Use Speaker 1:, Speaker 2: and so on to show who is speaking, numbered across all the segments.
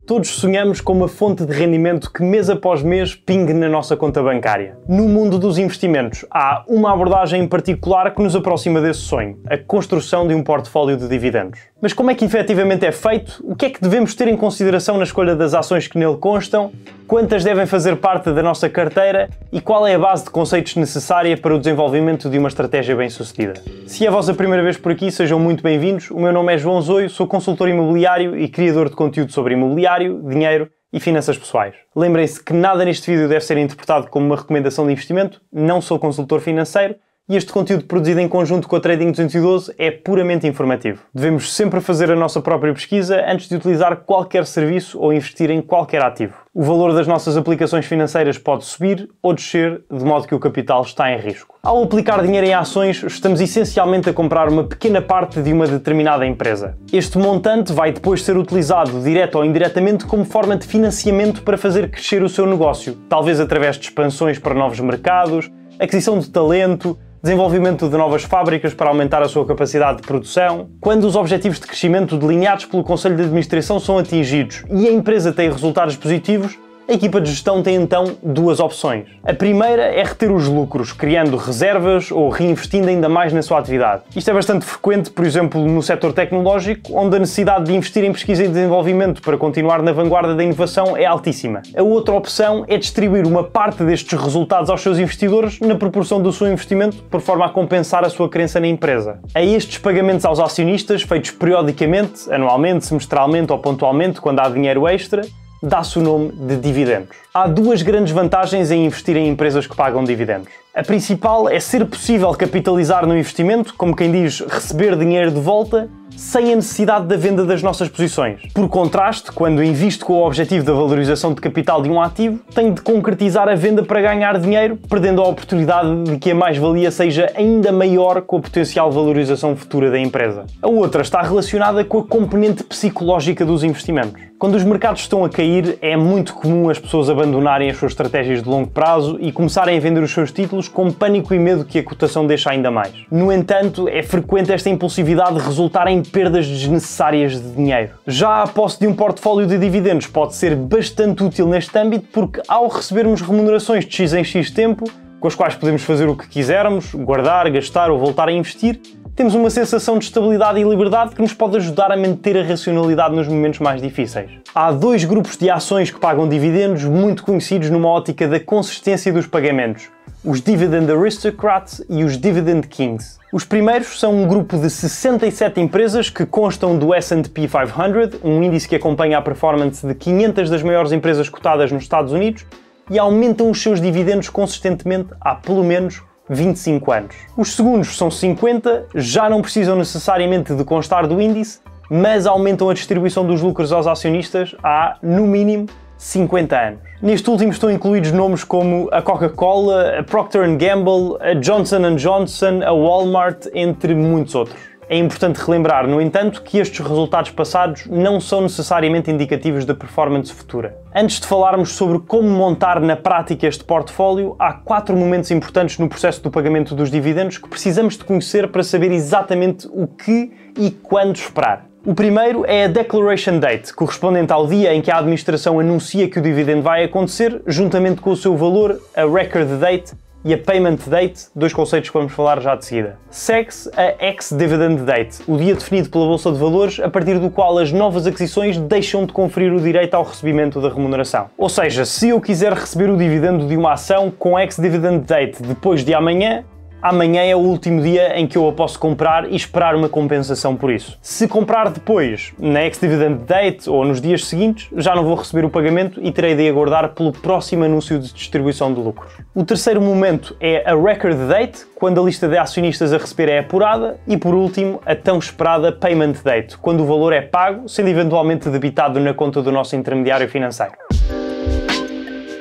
Speaker 1: Todos sonhamos com uma fonte de rendimento que mês após mês pingue na nossa conta bancária. No mundo dos investimentos, há uma abordagem em particular que nos aproxima desse sonho, a construção de um portfólio de dividendos. Mas como é que efetivamente é feito? O que é que devemos ter em consideração na escolha das ações que nele constam? Quantas devem fazer parte da nossa carteira? E qual é a base de conceitos necessária para o desenvolvimento de uma estratégia bem-sucedida? Se é a vossa primeira vez por aqui, sejam muito bem-vindos. O meu nome é João Zoio, sou consultor imobiliário e criador de conteúdo sobre imobiliário, dinheiro e finanças pessoais. Lembrem-se que nada neste vídeo deve ser interpretado como uma recomendação de investimento, não sou consultor financeiro e este conteúdo produzido em conjunto com a Trading 212 é puramente informativo. Devemos sempre fazer a nossa própria pesquisa antes de utilizar qualquer serviço ou investir em qualquer ativo. O valor das nossas aplicações financeiras pode subir ou descer, de modo que o capital está em risco. Ao aplicar dinheiro em ações, estamos essencialmente a comprar uma pequena parte de uma determinada empresa. Este montante vai depois ser utilizado direto ou indiretamente como forma de financiamento para fazer crescer o seu negócio, talvez através de expansões para novos mercados, aquisição de talento, desenvolvimento de novas fábricas para aumentar a sua capacidade de produção. Quando os objetivos de crescimento delineados pelo Conselho de Administração são atingidos e a empresa tem resultados positivos, a equipa de gestão tem então duas opções. A primeira é reter os lucros, criando reservas ou reinvestindo ainda mais na sua atividade. Isto é bastante frequente, por exemplo, no setor tecnológico, onde a necessidade de investir em pesquisa e desenvolvimento para continuar na vanguarda da inovação é altíssima. A outra opção é distribuir uma parte destes resultados aos seus investidores na proporção do seu investimento, por forma a compensar a sua crença na empresa. A estes pagamentos aos acionistas, feitos periodicamente, anualmente, semestralmente ou pontualmente, quando há dinheiro extra, dá-se o nome de dividendos. Há duas grandes vantagens em investir em empresas que pagam dividendos. A principal é ser possível capitalizar no investimento, como quem diz, receber dinheiro de volta, sem a necessidade da venda das nossas posições. Por contraste, quando invisto com o objetivo da valorização de capital de um ativo, tenho de concretizar a venda para ganhar dinheiro, perdendo a oportunidade de que a mais-valia seja ainda maior com a potencial valorização futura da empresa. A outra está relacionada com a componente psicológica dos investimentos. Quando os mercados estão a cair, é muito comum as pessoas abandonarem as suas estratégias de longo prazo e começarem a vender os seus títulos com pânico e medo que a cotação deixa ainda mais. No entanto, é frequente esta impulsividade resultar em perdas desnecessárias de dinheiro. Já a posse de um portfólio de dividendos pode ser bastante útil neste âmbito porque, ao recebermos remunerações de X em X tempo, com as quais podemos fazer o que quisermos, guardar, gastar ou voltar a investir, temos uma sensação de estabilidade e liberdade que nos pode ajudar a manter a racionalidade nos momentos mais difíceis. Há dois grupos de ações que pagam dividendos muito conhecidos numa ótica da consistência dos pagamentos: os Dividend Aristocrats e os Dividend Kings. Os primeiros são um grupo de 67 empresas que constam do S&P 500, um índice que acompanha a performance de 500 das maiores empresas cotadas nos Estados Unidos, e aumentam os seus dividendos consistentemente há pelo menos 25 anos. Os segundos são 50, já não precisam necessariamente de constar do índice, mas aumentam a distribuição dos lucros aos acionistas há, no mínimo, 50 anos. Neste último estão incluídos nomes como a Coca-Cola, a Procter & Gamble, a Johnson & Johnson, a Walmart, entre muitos outros. É importante relembrar, no entanto, que estes resultados passados não são necessariamente indicativos da performance futura. Antes de falarmos sobre como montar na prática este portfólio, há 4 momentos importantes no processo do pagamento dos dividendos que precisamos de conhecer para saber exatamente o que e quando esperar. O primeiro é a Declaration Date, correspondente ao dia em que a administração anuncia que o dividendo vai acontecer, juntamente com o seu valor, a Record Date e a Payment Date, dois conceitos que vamos falar já de seguida. Segue-se a Ex-Dividend Date, o dia definido pela Bolsa de Valores, a partir do qual as novas aquisições deixam de conferir o direito ao recebimento da remuneração. Ou seja, se eu quiser receber o dividendo de uma ação com Ex-Dividend Date depois de amanhã, amanhã é o último dia em que eu a posso comprar e esperar uma compensação por isso. Se comprar depois, na ex-dividend date ou nos dias seguintes, já não vou receber o pagamento e terei de aguardar pelo próximo anúncio de distribuição de lucros. O terceiro momento é a record date, quando a lista de acionistas a receber é apurada, e por último, a tão esperada payment date, quando o valor é pago, sendo eventualmente debitado na conta do nosso intermediário financeiro.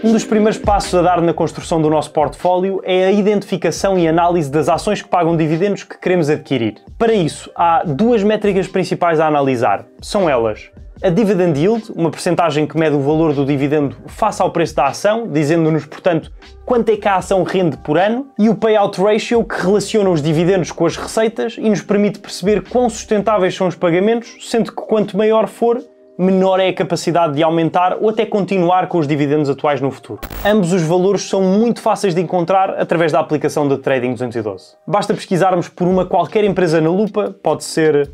Speaker 1: Um dos primeiros passos a dar na construção do nosso portfólio é a identificação e análise das ações que pagam dividendos que queremos adquirir. Para isso, há duas métricas principais a analisar. São elas: a Dividend Yield, uma percentagem que mede o valor do dividendo face ao preço da ação, dizendo-nos, portanto, quanto é que a ação rende por ano, e o Payout Ratio, que relaciona os dividendos com as receitas e nos permite perceber quão sustentáveis são os pagamentos, sendo que quanto maior for, menor é a capacidade de aumentar ou até continuar com os dividendos atuais no futuro. Ambos os valores são muito fáceis de encontrar através da aplicação da Trading 212. Basta pesquisarmos por uma qualquer empresa na lupa, pode ser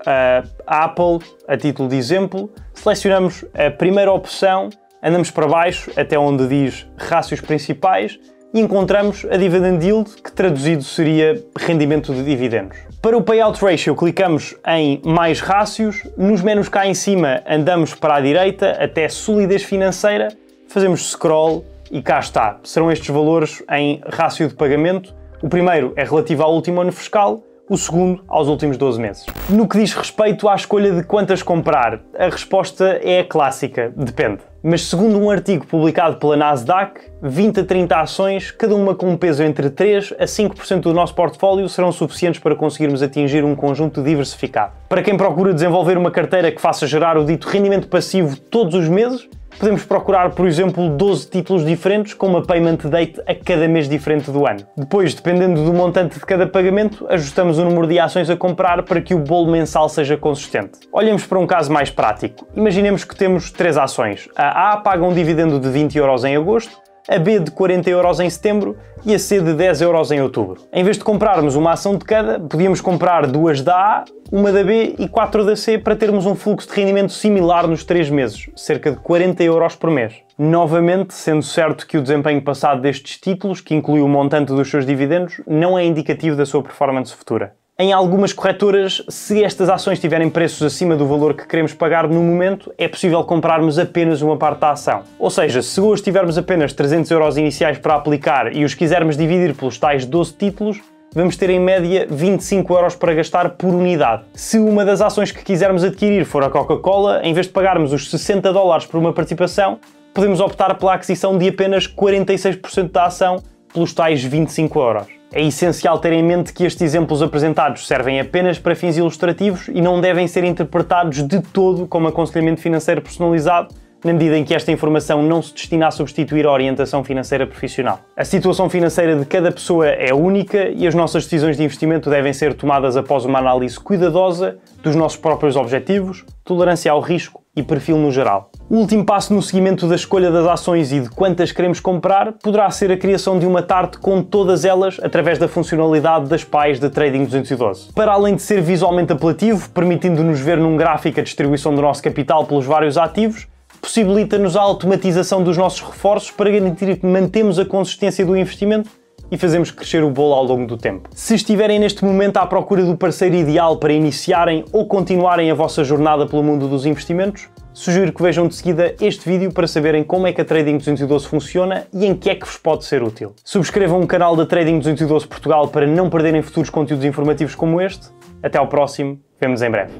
Speaker 1: a Apple, a título de exemplo, selecionamos a primeira opção, andamos para baixo até onde diz rácios principais e encontramos a Dividend Yield, que traduzido seria rendimento de dividendos. Para o Payout Ratio clicamos em mais rácios, nos menus cá em cima andamos para a direita até solidez financeira, fazemos scroll e cá está. Serão estes valores em rácio de pagamento. O primeiro é relativo ao último ano fiscal, o segundo aos últimos 12 meses. No que diz respeito à escolha de quantas comprar, a resposta é a clássica, depende. Mas segundo um artigo publicado pela Nasdaq, 20 a 30 ações, cada uma com um peso entre 3 a 5% do nosso portfólio, serão suficientes para conseguirmos atingir um conjunto diversificado. Para quem procura desenvolver uma carteira que faça gerar o dito rendimento passivo todos os meses, podemos procurar, por exemplo, 12 títulos diferentes com uma payment date a cada mês diferente do ano. Depois, dependendo do montante de cada pagamento, ajustamos o número de ações a comprar para que o bolo mensal seja consistente. Olhemos para um caso mais prático. Imaginemos que temos 3 ações. A A paga um dividendo de 20 € em agosto, a B de 40 € em setembro e a C de 10 € em outubro. Em vez de comprarmos uma ação de cada, podíamos comprar 2 da A, uma da B e 4 da C para termos um fluxo de rendimento similar nos 3 meses, cerca de 40 € por mês. Novamente, sendo certo que o desempenho passado destes títulos, que inclui o montante dos seus dividendos, não é indicativo da sua performance futura. Em algumas corretoras, se estas ações tiverem preços acima do valor que queremos pagar no momento, é possível comprarmos apenas uma parte da ação. Ou seja, se hoje tivermos apenas 300 € iniciais para aplicar e os quisermos dividir pelos tais 12 títulos, vamos ter em média 25 € para gastar por unidade. Se uma das ações que quisermos adquirir for a Coca-Cola, em vez de pagarmos os 60 $ por uma participação, podemos optar pela aquisição de apenas 46% da ação pelos tais 25 €. É essencial ter em mente que estes exemplos apresentados servem apenas para fins ilustrativos e não devem ser interpretados de todo como aconselhamento financeiro personalizado, na medida em que esta informação não se destina a substituir a orientação financeira profissional. A situação financeira de cada pessoa é única e as nossas decisões de investimento devem ser tomadas após uma análise cuidadosa dos nossos próprios objetivos, tolerância ao risco e perfil no geral. O último passo no seguimento da escolha das ações e de quantas queremos comprar poderá ser a criação de uma TART com todas elas através da funcionalidade das PAIs da Trading 212. Para além de ser visualmente apelativo, permitindo-nos ver num gráfico a distribuição do nosso capital pelos vários ativos, possibilita-nos a automatização dos nossos reforços para garantir que mantemos a consistência do investimento e fazemos crescer o bolo ao longo do tempo. Se estiverem neste momento à procura do parceiro ideal para iniciarem ou continuarem a vossa jornada pelo mundo dos investimentos, sugiro que vejam de seguida este vídeo para saberem como é que a Trading 212 funciona e em que é que vos pode ser útil. Subscrevam o canal da Trading 212 Portugal para não perderem futuros conteúdos informativos como este. Até ao próximo, vemo-nos em breve.